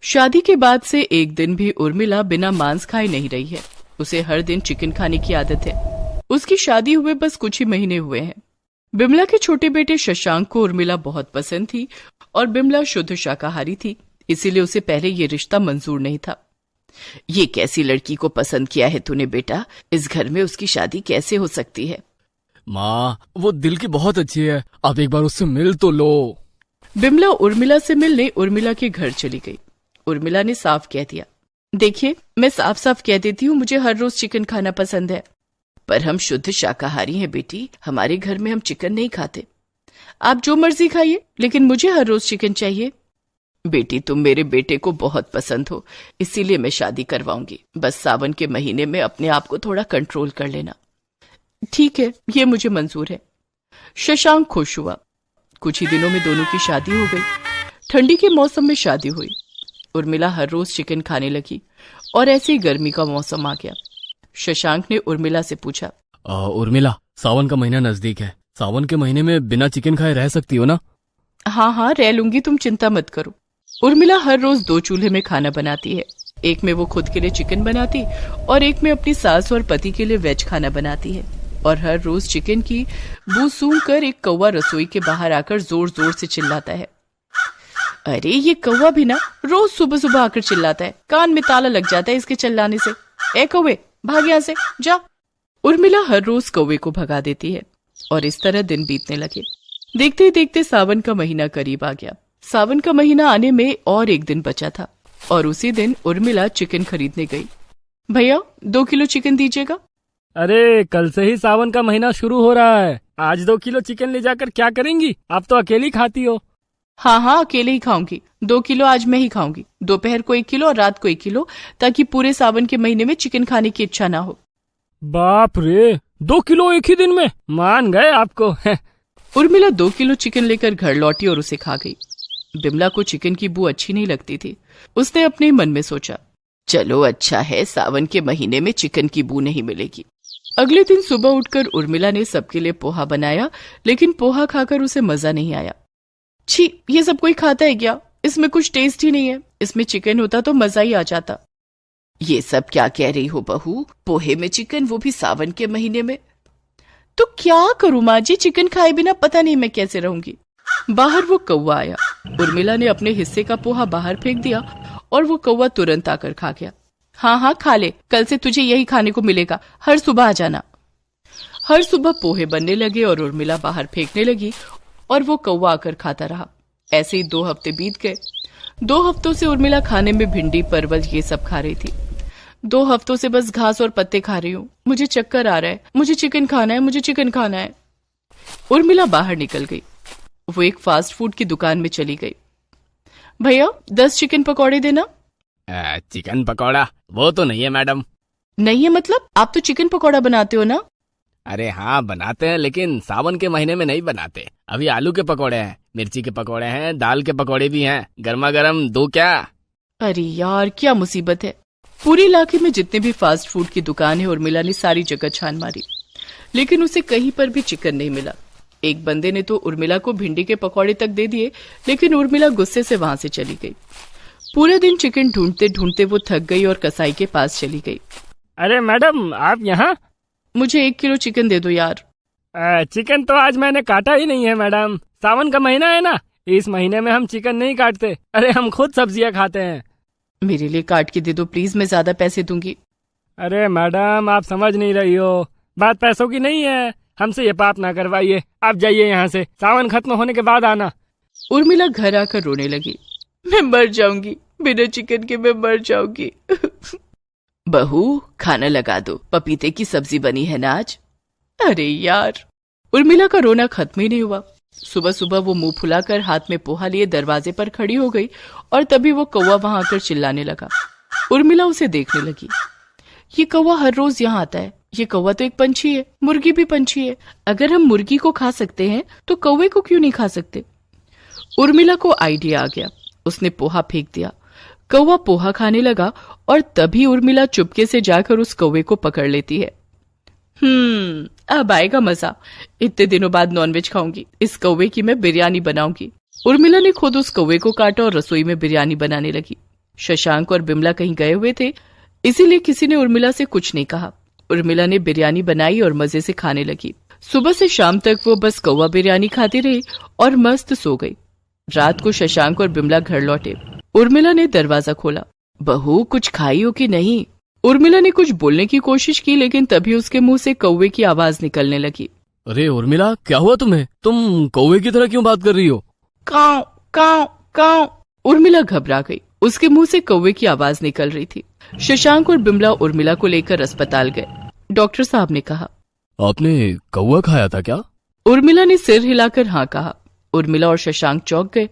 शादी के बाद से एक दिन भी उर्मिला बिना मांस खाए नहीं रही है। उसे हर दिन चिकन खाने की आदत है। उसकी शादी हुए बस कुछ ही महीने हुए हैं। बिमला के छोटे बेटे शशांक को उर्मिला बहुत पसंद थी और बिमला शुद्ध शाकाहारी थी, इसीलिए उसे पहले ये रिश्ता मंजूर नहीं था। ये कैसी लड़की को पसंद किया है तूने बेटा? इस घर में उसकी शादी कैसे हो सकती है? माँ, वो दिल की बहुत अच्छी है, आप एक बार उससे मिल तो लो। बिमला उर्मिला से मिलने उर्मिला के घर चली गई। उर्मिला ने साफ कह दिया, देखिए मैं साफ साफ कह देती हूँ, मुझे हर रोज चिकन खाना पसंद है, पर हम शुद्ध शाकाहारी हैं बेटी, हमारे घर में हम चिकन नहीं खाते। आप जो मर्जी खाइए, लेकिन मुझे हर रोज चिकन चाहिए। बेटी तुम मेरे बेटे को बहुत पसंद हो, इसीलिए मैं शादी करवाऊंगी। बस सावन के महीने में अपने आप को थोड़ा कंट्रोल कर लेना। ठीक है, ये मुझे मंजूर है। शशांक खुश हुआ। कुछ ही दिनों में दोनों की शादी हो गई। ठंडी के मौसम में शादी हुई। उर्मिला हर रोज चिकन खाने लगी और ऐसे ही गर्मी का मौसम आ गया। शशांक ने उर्मिला से पूछा, उर्मिला, सावन का महीना नजदीक है, सावन के महीने में बिना चिकन खाए रह सकती हो ना? हाँ हाँ रह लूंगी, तुम चिंता मत करो। उर्मिला हर रोज 2 चूल्हे में खाना बनाती है। एक में वो खुद के लिए चिकन बनाती और एक में अपनी सास और पति के लिए वेज खाना बनाती है। और हर रोज चिकन की बू सूंघ कर एक कौवा रसोई के बाहर आकर जोर जोर से चिल्लाता है। अरे ये कौवा भी ना रोज सुबह सुबह आकर चिल्लाता है, कान में ताला लग जाता है इसके चिल्लाने से। ए कौवे, भाग यहाँ से, जा। उर्मिला हर रोज कौवे को भगा देती है और इस तरह दिन बीतने लगे। देखते ही देखते सावन का महीना करीब आ गया। सावन का महीना आने में और एक दिन बचा था और उसी दिन उर्मिला चिकन खरीदने गई। भैया 2 किलो चिकन दीजिएगा। अरे कल से ही सावन का महीना शुरू हो रहा है, आज 2 किलो चिकन ले जाकर क्या करेंगी? आप तो अकेली खाती हो। हाँ हाँ अकेले ही खाऊंगी। 2 किलो आज मैं ही खाऊंगी, दोपहर को 1 किलो और रात को 1 किलो, ताकि पूरे सावन के महीने में चिकन खाने की इच्छा ना हो। बाप रे, 2 किलो एक ही दिन में? मान गए आपको। उर्मिला 2 किलो चिकन लेकर घर लौटी और उसे खा गई। बिमला को चिकन की बू अच्छी नहीं लगती थी। उसने अपने मन में सोचा, चलो अच्छा है, सावन के महीने में चिकन की बू नहीं मिलेगी। अगले दिन सुबह उठकर उर्मिला ने सबके लिए पोहा बनाया, लेकिन पोहा खाकर उसे मजा नहीं आया। छी, ये सब कोई खाता है क्या? इसमें कुछ टेस्ट ही नहीं है। इसमें चिकन होता तो मजा ही आ जाता। ये सब क्या कह रही हो बहू? पोहे में चिकन, वो भी सावन के महीने में? तो क्या करूं माँ जी, चिकन खाए बिना पता नहीं मैं कैसे रहूंगी। बाहर वो कौवा आया। उर्मिला ने अपने हिस्से का पोहा बाहर फेंक दिया और वो कौवा तुरंत आकर खा गया। हाँ हाँ खा ले, कल से तुझे यही खाने को मिलेगा, हर सुबह आ जाना। हर सुबह पोहे बनने लगे और उर्मिला बाहर फेंकने लगी और वो कौवा आकर खाता रहा। ऐसे ही 2 हफ्ते बीत गए। 2 हफ्तों से उर्मिला खाने में भिंडी, परवल ये सब खा रही थी। 2 हफ्तों से बस घास और पत्ते खा रही हूँ। मुझे चक्कर आ रहा है, मुझे चिकन खाना है, मुझे चिकन खाना है। उर्मिला बाहर निकल गई। वो एक फास्ट फूड की दुकान में चली गई। भैया 10 चिकन पकौड़े देना। चिकन पकौड़ा? वो तो नहीं है मैडम। नहीं है मतलब? आप तो चिकन पकौड़ा बनाते हो ना? अरे हाँ बनाते हैं, लेकिन सावन के महीने में नहीं बनाते। अभी आलू के पकौड़े हैं, मिर्ची के पकौड़े हैं, दाल के पकौड़े भी हैं। गर्मा गर्म दो क्या? अरे यार क्या मुसीबत है। पूरे इलाके में जितने भी फास्ट फूड की दुकान है उर्मिला ने सारी जगह छान मारी, लेकिन उसे कहीं पर भी चिकन नहीं मिला। एक बंदे ने तो उर्मिला को भिंडी के पकौड़े तक दे दिए, लेकिन उर्मिला गुस्से से वहां से चली गई। पूरा दिन चिकन ढूंढते ढूंढते वो थक गई और कसाई के पास चली गई। अरे मैडम आप यहाँ? मुझे 1 किलो चिकन दे दो यार। चिकन तो आज मैंने काटा ही नहीं है मैडम। सावन का महीना है ना, इस महीने में हम चिकन नहीं काटते। अरे हम खुद सब्जियाँ खाते हैं। मेरे लिए काट के दे दो प्लीज, मैं ज्यादा पैसे दूंगी। अरे मैडम आप समझ नहीं रही हो, बात पैसों की नहीं है। हमसे ये पाप ना करवाइए, आप जाइए यहाँ से, सावन खत्म होने के बाद आना। उर्मिला घर आकर रोने लगी। मैं मर जाऊंगी, बिना चिकन के मैं मर जाऊंगी। बहू खाना लगा दो, पपीते की सब्जी बनी है ना आज। अरे यार, उर्मिला का रोना खत्म ही नहीं हुआ। सुबह सुबह वो मुंह फुलाकर हाथ में पोहा लिए दरवाजे पर खड़ी हो गई और तभी वो कौवा वहां आकर चिल्लाने लगा। उर्मिला उसे देखने लगी। ये कौवा हर रोज यहाँ आता है। ये कौवा तो एक पंछी है, मुर्गी भी पंछी है। अगर हम मुर्गी को खा सकते हैं तो कौवे को क्यों नहीं खा सकते? उर्मिला को आइडिया आ गया। उसने पोहा फेंक दिया। कौवा पोहा खाने लगा और तभी उर्मिला चुपके से जाकर उस कौवे को पकड़ लेती है। अब आएगा मजा। इतने दिनों बाद नॉनवेज खाऊंगी। इस कौवे की मैं बिरयानी बनाऊंगी। उर्मिला ने खुद उस कौवे को काटा और रसोई में बिरयानी बनाने लगी। शशांक और बिमला कहीं गए हुए थे, इसीलिए किसी ने उर्मिला से कुछ नहीं कहा। उर्मिला ने बिरयानी बनाई और मजे से खाने लगी। सुबह से शाम तक वो बस कौवा बिरयानी खाती रही और मस्त सो गई। रात को शशांक और बिमला घर लौटे। उर्मिला ने दरवाजा खोला। बहू, कुछ खाई हो कि नहीं? उर्मिला ने कुछ बोलने की कोशिश की, लेकिन तभी उसके मुंह से कौवे की आवाज निकलने लगी। अरे उर्मिला, क्या हुआ तुम्हें? तुम कौवे की तरह क्यों बात कर रही हो? काऊ काऊ काऊ। उर्मिला घबरा गई। उसके मुंह से कौवे की आवाज निकल रही थी। शशांक और बिमला उर्मिला को लेकर अस्पताल गए। डॉक्टर साहब ने कहा, आपने कौवा खाया था क्या? उर्मिला ने सिर हिलाकर हाँ कहा। उर्मिला और शशांक चौंक गए।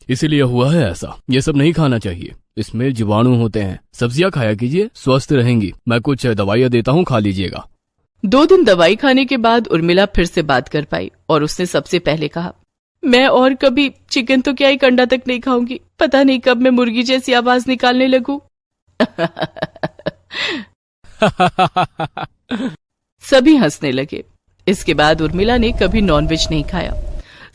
इसीलिए हुआ है ऐसा। ये सब नहीं खाना चाहिए, इसमें जीवाणु होते हैं। सब्जियां खाया कीजिए, स्वस्थ रहेंगी। मैं कुछ दवाइयां देता हूँ, खा लीजिएगा। 2 दिन दवाई खाने के बाद उर्मिला फिर से बात कर पाई और उसने सबसे पहले कहा, मैं और कभी चिकन तो क्या, एक अंडा तक नहीं खाऊंगी। पता नहीं कब मैं मुर्गी जैसी आवाज निकालने लगूं। सभी हंसने लगे। इसके बाद उर्मिला ने कभी नॉनवेज नहीं खाया।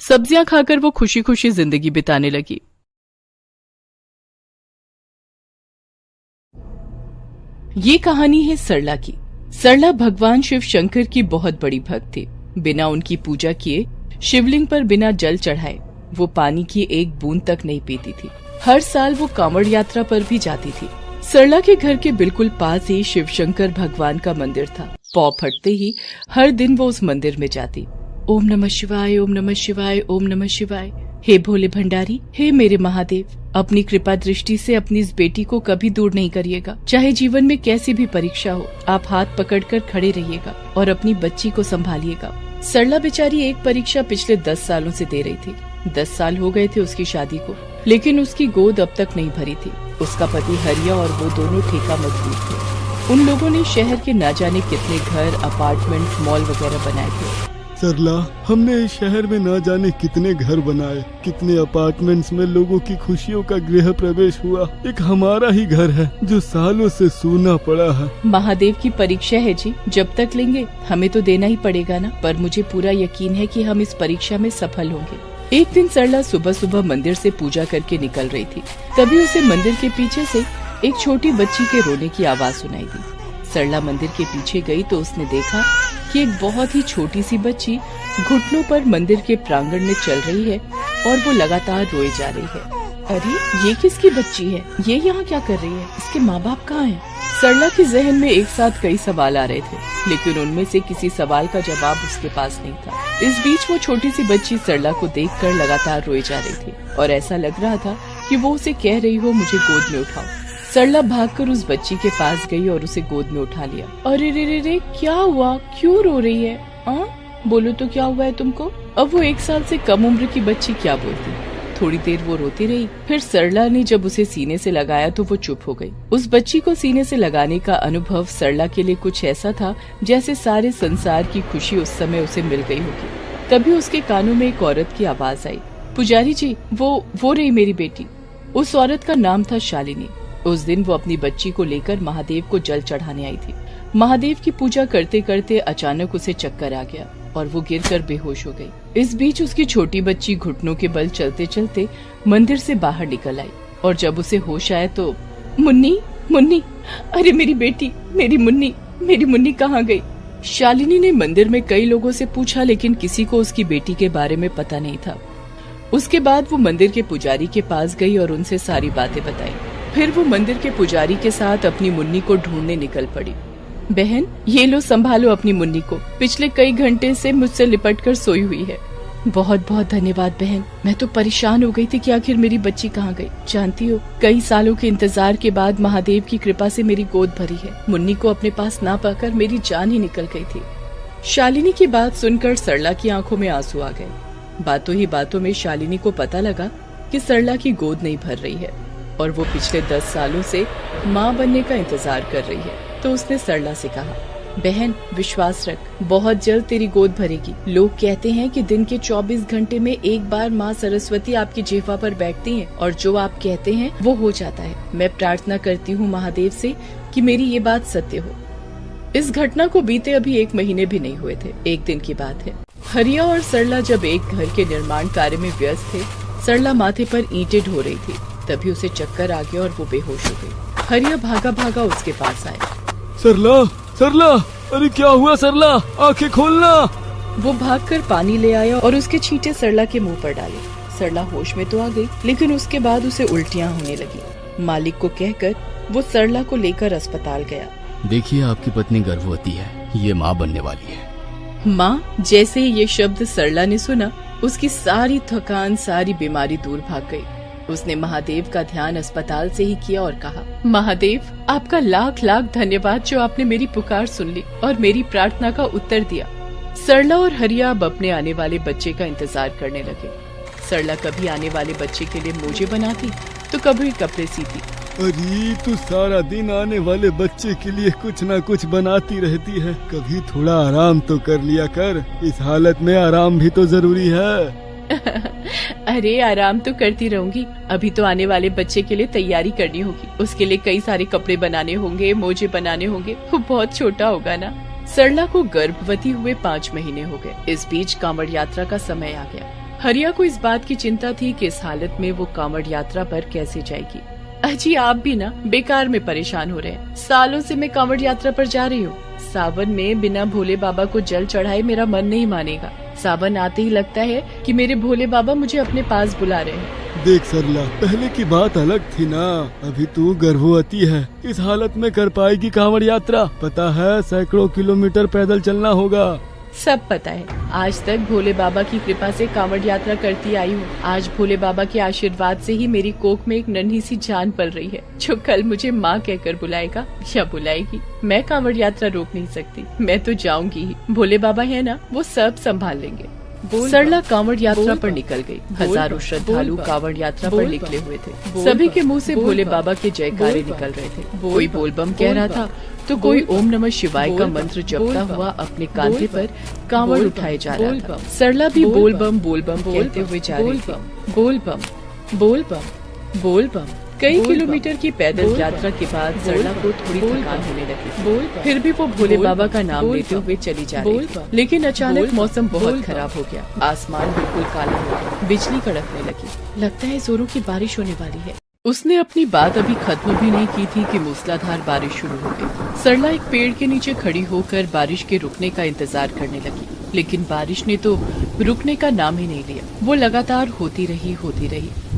सब्जियां खाकर वो खुशी खुशी जिंदगी बिताने लगी। ये कहानी है सरला की। सरला भगवान शिव शंकर की बहुत बड़ी भक्त थी। बिना उनकी पूजा किए, शिवलिंग पर बिना जल चढ़ाए वो पानी की एक बूंद तक नहीं पीती थी। हर साल वो कांवड़ यात्रा पर भी जाती थी। सरला के घर के बिल्कुल पास ही शिव शंकर भगवान का मंदिर था। पौ फटते ही हर दिन वो उस मंदिर में जाती। ओम नमः शिवाय, ओम नमः शिवाय, ओम नमः शिवाय। हे भोले भंडारी, हे मेरे महादेव, अपनी कृपा दृष्टि से अपनी इस बेटी को कभी दूर नहीं करिएगा। चाहे जीवन में कैसी भी परीक्षा हो, आप हाथ पकड़कर खड़े रहिएगा और अपनी बच्ची को संभालिएगा। सरला बेचारी एक परीक्षा पिछले 10 सालों से दे रही थी। 10 साल हो गए थे उसकी शादी को, लेकिन उसकी गोद अब तक नहीं भरी थी। उसका पति हरिया और वो दोनों ठेका मजदूर थे। उन लोगों ने शहर के ना जाने कितने घर, अपार्टमेंट, मॉल वगैरह बनाए थे। सरला, हमने इस शहर में ना जाने कितने घर बनाए, कितने अपार्टमेंट्स में लोगों की खुशियों का गृह प्रवेश हुआ। एक हमारा ही घर है जो सालों से सूना पड़ा है। महादेव की परीक्षा है जी, जब तक लेंगे हमें तो देना ही पड़ेगा ना। पर मुझे पूरा यकीन है कि हम इस परीक्षा में सफल होंगे। एक दिन सरला सुबह सुबह मंदिर से पूजा करके निकल रही थी। तभी उसे मंदिर के पीछे से एक छोटी बच्ची के रोने की आवाज सुनाई दी। सरला मंदिर के पीछे गई तो उसने देखा कि एक बहुत ही छोटी सी बच्ची घुटनों पर मंदिर के प्रांगण में चल रही है और वो लगातार रोए जा रही है। अरे, ये किसकी बच्ची है? ये यहाँ क्या कर रही है? इसके माँ बाप कहाँ हैं? सरला के जहन में एक साथ कई सवाल आ रहे थे, लेकिन उनमें से किसी सवाल का जवाब उसके पास नहीं था। इस बीच वो छोटी सी बच्ची सरला को देखकर लगातार रोए जा रही थी और ऐसा लग रहा था कि वो उसे कह रही हो, मुझे गोद में उठाओ। सरला भागकर उस बच्ची के पास गई और उसे गोद में उठा लिया। अरे रे रे रे, क्या हुआ? क्यों रो रही है? बोलो तो क्या हुआ है तुमको? अब वो 1 साल से कम उम्र की बच्ची क्या बोलती? थोड़ी देर वो रोती रही, फिर सरला ने जब उसे सीने से लगाया तो वो चुप हो गई। उस बच्ची को सीने से लगाने का अनुभव सरला के लिए कुछ ऐसा था जैसे सारे संसार की खुशी उस समय उसे मिल गई होगी। तभी उसके कानों में एक औरत की आवाज आई, पुजारी जी, वो रही मेरी बेटी। उस औरत का नाम था शालिनी। उस दिन वो अपनी बच्ची को लेकर महादेव को जल चढ़ाने आई थी। महादेव की पूजा करते करते अचानक उसे चक्कर आ गया और वो गिरकर बेहोश हो गई। इस बीच उसकी छोटी बच्ची घुटनों के बल चलते चलते मंदिर से बाहर निकल आई और जब उसे होश आया तो मुन्नी, मुन्नी, अरे मेरी बेटी, मेरी मुन्नी कहाँ गई? शालिनी ने मंदिर में कई लोगों से पूछा, लेकिन किसी को उसकी बेटी के बारे में पता नहीं था। उसके बाद वो मंदिर के पुजारी के पास गई और उनसे सारी बातें बताई। फिर वो मंदिर के पुजारी के साथ अपनी मुन्नी को ढूंढने निकल पड़ी। बहन, ये लो, संभालो अपनी मुन्नी को, पिछले कई घंटे से मुझसे लिपट कर सोई हुई है। बहुत बहुत धन्यवाद बहन, मैं तो परेशान हो गई थी कि आखिर मेरी बच्ची कहाँ गई। जानती हो, कई सालों के इंतजार के बाद महादेव की कृपा से मेरी गोद भरी है। मुन्नी को अपने पास ना पाकर मेरी जान ही निकल गई थी। शालिनी की बात सुनकर सरला की आंखों में आंसू आ गए। बातों ही बातों में शालिनी को पता लगा कि सरला की गोद नहीं भर रही है और वो पिछले 10 सालों से माँ बनने का इंतजार कर रही है। तो उसने सरला से कहा, बहन विश्वास रख, बहुत जल्द तेरी गोद भरेगी। लोग कहते हैं कि दिन के 24 घंटे में एक बार माँ सरस्वती आपकी जिह्वा पर बैठती हैं और जो आप कहते हैं वो हो जाता है। मैं प्रार्थना करती हूँ महादेव से कि मेरी ये बात सत्य हो। इस घटना को बीते अभी 1 महीने भी नहीं हुए थे। एक दिन की बात है, हरिया और सरला जब एक घर के निर्माण कार्य में व्यस्त थे, सरला माथे पर ईंटें ढो रही थी। तभी उसे चक्कर आ गया और वो बेहोश हो गई। हरिया भागा भागा उसके पास आया। सरला, सरला, अरे क्या हुआ सरला, आंखें खोलना। वो भागकर पानी ले आया और उसके छींटे सरला के मुंह पर डाले। सरला होश में तो आ गई, लेकिन उसके बाद उसे उल्टियां होने लगी। मालिक को कहकर वो सरला को लेकर अस्पताल गया। देखिए आपकी पत्नी गर्भवती है, ये माँ बनने वाली है। माँ, जैसे ही ये शब्द सरला ने सुना, उसकी सारी थकान, सारी बीमारी दूर भाग गई। उसने महादेव का ध्यान अस्पताल से ही किया और कहा, महादेव, आपका लाख लाख धन्यवाद जो आपने मेरी पुकार सुन ली और मेरी प्रार्थना का उत्तर दिया। सरला और हरिया अब अपने आने वाले बच्चे का इंतजार करने लगे। सरला कभी आने वाले बच्चे के लिए मोजे बनाती तो कभी कपड़े सीती। अरे तू सारा दिन आने वाले बच्चे के लिए कुछ न कुछ बनाती रहती है, कभी थोड़ा आराम तो कर लिया कर। इस हालत में आराम भी तो जरूरी है। अरे आराम तो करती रहूंगी, अभी तो आने वाले बच्चे के लिए तैयारी करनी होगी। उसके लिए कई सारे कपड़े बनाने होंगे, मोजे बनाने होंगे। वो बहुत छोटा होगा ना। सरला को गर्भवती हुए 5 महीने हो गए। इस बीच कांवड़ यात्रा का समय आ गया। हरिया को इस बात की चिंता थी कि इस हालत में वो कांवड़ यात्रा पर कैसे जाएगी। अजी, आप भी ना बेकार में परेशान हो रहे हैं। सालों से मैं कांवड़ यात्रा पर जा रही हूँ। सावन में बिना भोले बाबा को जल चढ़ाए मेरा मन नहीं मानेगा। सावन आते ही लगता है कि मेरे भोले बाबा मुझे अपने पास बुला रहे हैं। देख सरला, पहले की बात अलग थी ना, अभी तू गर्भवती है। इस हालत में कर पाएगी कांवड़ यात्रा? पता है सैकड़ों किलोमीटर पैदल चलना होगा। सब पता है, आज तक भोले बाबा की कृपा से कांवड़ यात्रा करती आई हूँ। आज भोले बाबा के आशीर्वाद से ही मेरी कोख में एक नन्ही सी जान पल रही है, जो कल मुझे माँ कहकर बुलाएगा या बुलाएगी। मैं कांवड़ यात्रा रोक नहीं सकती, मैं तो जाऊंगी ही। भोले बाबा है ना, वो सब संभाल लेंगे। सरला कांवड़ यात्रा पर निकल गई। हजारों श्रद्धालु कांवड़ यात्रा पर निकले हुए थे। सभी के मुंह से भोले बाबा के जयकारे निकल रहे थे। कोई बोलबम कह रहा था तो कोई ओम नमः शिवाय का मंत्र जपता हुआ अपने कांधे पर कांवड़ उठाए जा रहा था। सरला भी बोलबम बोलबम कहते हुए जा रही थी। बोलबम बोलबम बोलबम। कई किलोमीटर की पैदल यात्रा के बाद सरला को थोड़ी थकान होने लगी। फिर भी वो भोले बाबा का नाम लेते हुए चली जा रही थी। लेकिन अचानक मौसम बहुत खराब हो गया। आसमान बिल्कुल काला हो गया, बिजली कड़कने लगी। लगता है जोरों की बारिश होने वाली है। उसने अपनी बात अभी खत्म भी नहीं की थी कि मूसलाधार बारिश शुरू हो गई। सरला एक पेड़ के नीचे खड़ी होकर बारिश के रुकने का इंतजार करने लगी, लेकिन बारिश ने तो रुकने का नाम ही नहीं लिया। वो लगातार होती रही।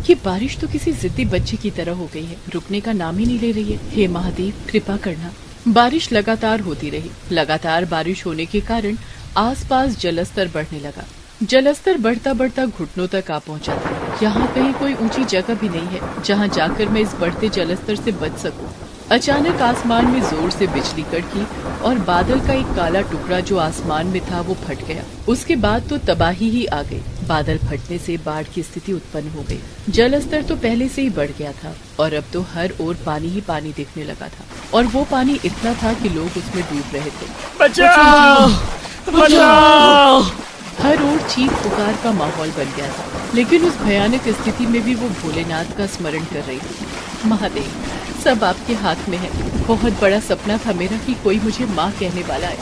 ये बारिश तो किसी जिद्दी बच्चे की तरह हो गई है, रुकने का नाम ही नहीं ले रही है। हे महादेव, कृपा करना। बारिश लगातार होती रही। लगातार बारिश होने के कारण आसपास जलस्तर बढ़ने लगा। जलस्तर बढ़ता बढ़ता घुटनों तक आ पहुंचा था। यहाँ कहीं कोई ऊंची जगह भी नहीं है जहाँ जाकर मैं इस बढ़ते जलस्तर से बच सकूं। अचानक आसमान में जोर से बिजली कड़की और बादल का एक काला टुकड़ा जो आसमान में था वो फट गया। उसके बाद तो तबाही ही आ गई। बादल फटने से बाढ़ की स्थिति उत्पन्न हो गई। जलस्तर तो पहले से ही बढ़ गया था और अब तो हर ओर पानी ही पानी दिखने लगा था, और वो पानी इतना था कि लोग उसमें डूब रहे थे। बचाओ! बचाओ! हर ओर चीख पुकार का माहौल बन गया था, लेकिन उस भयानक स्थिति में भी वो भोलेनाथ का स्मरण कर रही थी। महादेव, सब आपके हाथ में है। बहुत बड़ा सपना था मेरा कि कोई मुझे माँ कहने वाला है,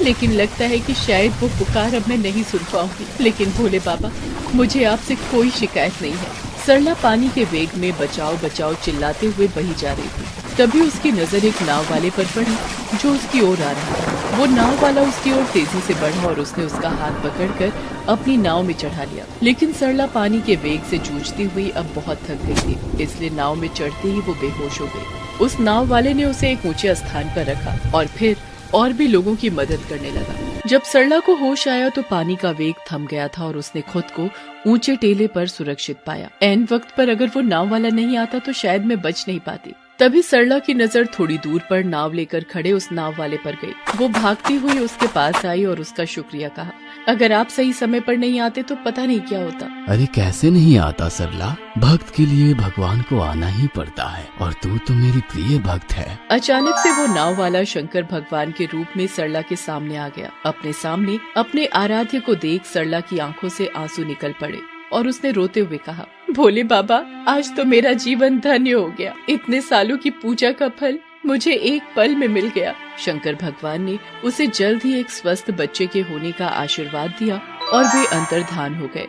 लेकिन लगता है कि शायद वो पुकार अब मैं नहीं सुन पाऊंगी। लेकिन भोले बाबा, मुझे आपसे कोई शिकायत नहीं है। सरला पानी के वेग में बचाओ बचाओ चिल्लाते हुए बही जा रही थी। तभी उसकी नजर एक नाव वाले पर पड़ी जो उसकी ओर आ रहा था। वो नाव वाला उसकी ओर तेजी से बढ़ा और उसने उसका हाथ पकड़कर अपनी नाव में चढ़ा लिया। लेकिन सरला पानी के वेग से जूझती हुई अब बहुत थक गई थी, इसलिए नाव में चढ़ते ही वो बेहोश हो गई। उस नाव वाले ने उसे एक ऊंचे स्थान पर रखा और फिर और भी लोगों की मदद करने लगा। जब सरला को होश आया तो पानी का वेग थम गया था और उसने खुद को ऊंचे टेले पर सुरक्षित पाया। ऐन वक्त पर अगर वो नाव वाला नहीं आता तो शायद मैं बच नहीं पाती। तभी सरला की नजर थोड़ी दूर पर नाव लेकर खड़े उस नाव वाले पर गई। वो भागती हुई उसके पास आई और उसका शुक्रिया कहा। अगर आप सही समय पर नहीं आते तो पता नहीं क्या होता। अरे कैसे नहीं आता सरला, भक्त के लिए भगवान को आना ही पड़ता है, और तू तो मेरी प्रिय भक्त है। अचानक से वो नाव वाला शंकर भगवान के रूप में सरला के सामने आ गया। अपने सामने अपने आराध्य को देख सरला की आंखों से आंसू निकल पड़े और उसने रोते हुए कहा, भोले बाबा, आज तो मेरा जीवन धन्य हो गया। इतने सालों की पूजा का फल मुझे एक पल में मिल गया। शंकर भगवान ने उसे जल्द ही एक स्वस्थ बच्चे के होने का आशीर्वाद दिया और वे अंतर्धान हो गए।